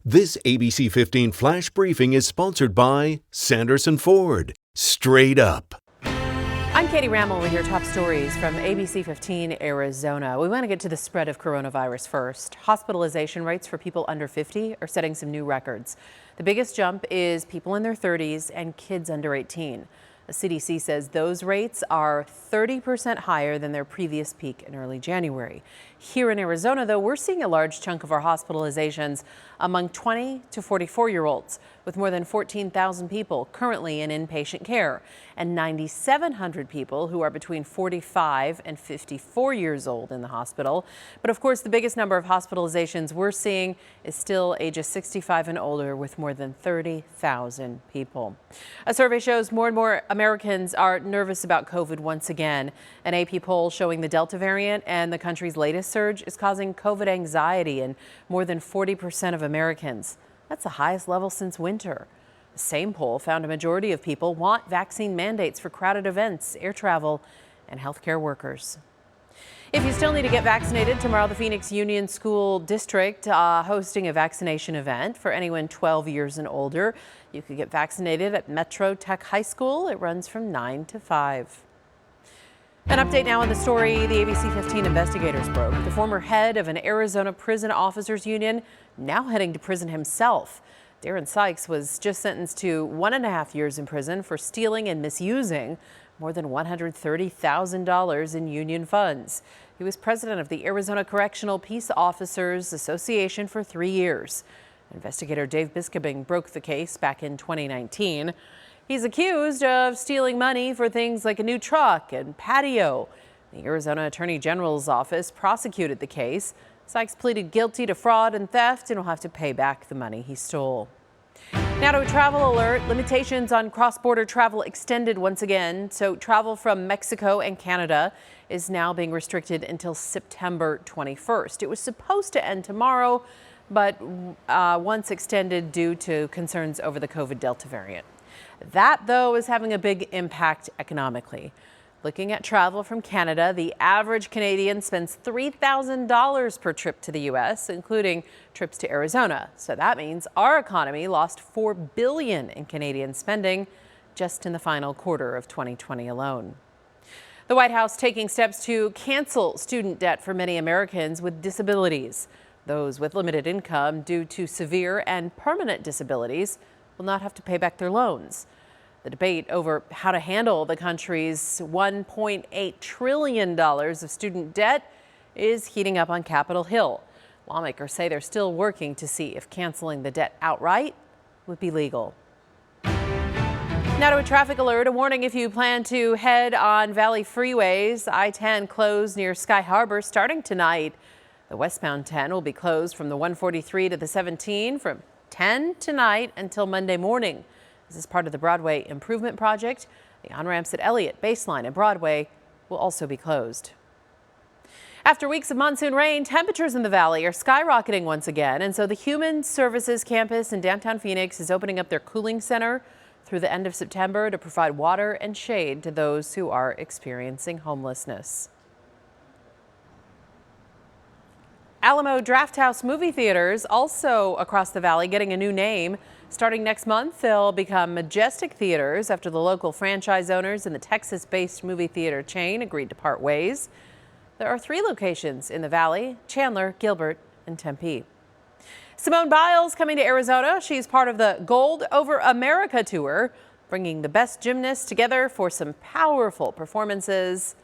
This ABC 15 flash briefing is sponsored by Sanderson Ford. Straight up. I'm Katie Rammel with your top stories from ABC15 Arizona. We want to get to the spread of coronavirus first. Hospitalization rates for people under 50 are setting some new records. The biggest jump is people in their 30s and kids under 18. The CDC says those rates are 30% higher than their previous peak in early January. Here in Arizona, though, we're seeing a large chunk of our hospitalizations among 20 to 44-year-olds, with more than 14,000 people currently in inpatient care and 9,700 people who are between 45 and 54 years old in the hospital. But of course, the biggest number of hospitalizations we're seeing is still ages 65 and older, with more than 30,000 people. A survey shows more and more Americans are nervous about COVID once again. An AP poll showing the Delta variant and the country's latest surge is causing COVID anxiety in more than 40% of Americans. That's the highest level since winter. The same poll found a majority of people want vaccine mandates for crowded events, air travel, and healthcare workers. If you still need to get vaccinated, tomorrow the Phoenix Union School District hosting a vaccination event for anyone 12 years and older. You could get vaccinated at Metro Tech High School. It runs from 9 to 5. An update now on the story the ABC15 investigators broke. The former head of an Arizona prison officers union now heading to prison himself. Darren Sykes was just sentenced to 1.5 years in prison for stealing and misusing more than $130,000 in union funds. He was president of the Arizona Correctional Peace Officers Association for 3 years. Investigator Dave Biskobing broke the case back in 2019. He's accused of stealing money for things like a new truck and patio. The Arizona Attorney General's office prosecuted the case. Sykes pleaded guilty to fraud and theft and will have to pay back the money he stole. Now to a travel alert. Limitations on cross-border travel extended once again. So travel from Mexico and Canada is now being restricted until September 21st. It was supposed to end tomorrow, but once extended due to concerns over the COVID Delta variant. That, though, is having a big impact economically. Looking at travel from Canada, the average Canadian spends $3,000 per trip to the U.S., including trips to Arizona. So that means our economy lost $4 billion in Canadian spending just in the final quarter of 2020 alone. The White House taking steps to cancel student debt for many Americans with disabilities. Those with limited income due to severe and permanent disabilities will not have to pay back their loans. The debate over how to handle the country's $1.8 trillion of student debt is heating up on Capitol Hill. Lawmakers say they're still working to see if canceling the debt outright would be legal. Now to a traffic alert, a warning if you plan to head on Valley freeways. I-10 closed near Sky Harbor starting tonight. The westbound 10 will be closed from the 143 to the 17 from 10 tonight until Monday morning. This is part of the Broadway Improvement Project. The on-ramps at Elliott, Baseline, and Broadway will also be closed. After weeks of monsoon rain, temperatures in the valley are skyrocketing once again, and so the Human Services campus in downtown Phoenix is opening up their cooling center through the end of September to provide water and shade to those who are experiencing homelessness. Alamo Drafthouse movie theaters also across the valley getting a new name. Starting next month, they'll become Majestic Theaters after the local franchise owners and the Texas-based movie theater chain agreed to part ways. There are 3 locations in the valley: Chandler, Gilbert, and Tempe. Simone Biles coming to Arizona. She's part of the Gold Over America tour, bringing the best gymnasts together for some powerful performances.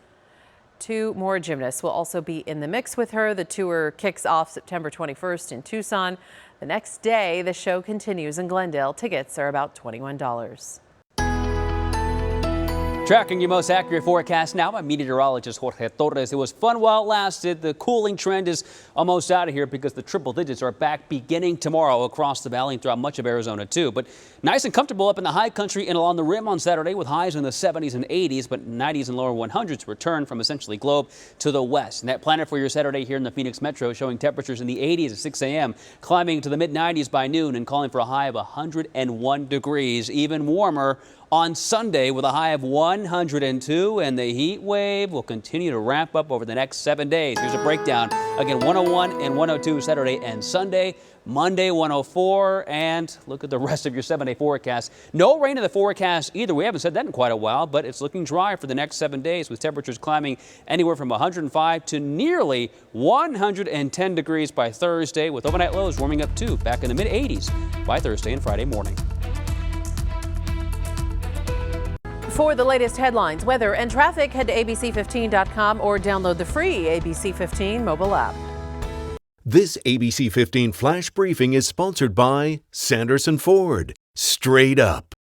2 more gymnasts will also be in the mix with her. The tour kicks off September 21st in Tucson. The next day, the show continues in Glendale. Tickets are about $21. Tracking your most accurate forecast now, I'm meteorologist Jorge Torres. It was fun while it lasted. The cooling trend is almost out of here because the triple digits are back beginning tomorrow across the valley and throughout much of Arizona, too. But nice and comfortable up in the high country and along the rim on Saturday with highs in the 70s and 80s, but 90s and lower 100s return from essentially globe to the west. Net planner for your Saturday here in the Phoenix metro showing temperatures in the 80s at 6 a.m., climbing to the mid-90s by noon and calling for a high of 101 degrees. Even warmer on Sunday with a high of 102, and the heat wave will continue to ramp up over the next 7 days. Here's a breakdown. Again, 101 and 102 Saturday and Sunday. Monday 104, and look at the rest of your 7-day forecast. No rain in the forecast either. We haven't said that in quite a while, but it's looking dry for the next 7 days with temperatures climbing anywhere from 105 to nearly 110 degrees by Thursday, with overnight lows warming up too, back in the mid-80s by Thursday and Friday morning. For the latest headlines, weather, and traffic, head to abc15.com or download the free ABC15 mobile app. This ABC 15 Flash Briefing is sponsored by Sanderson Ford. Straight up.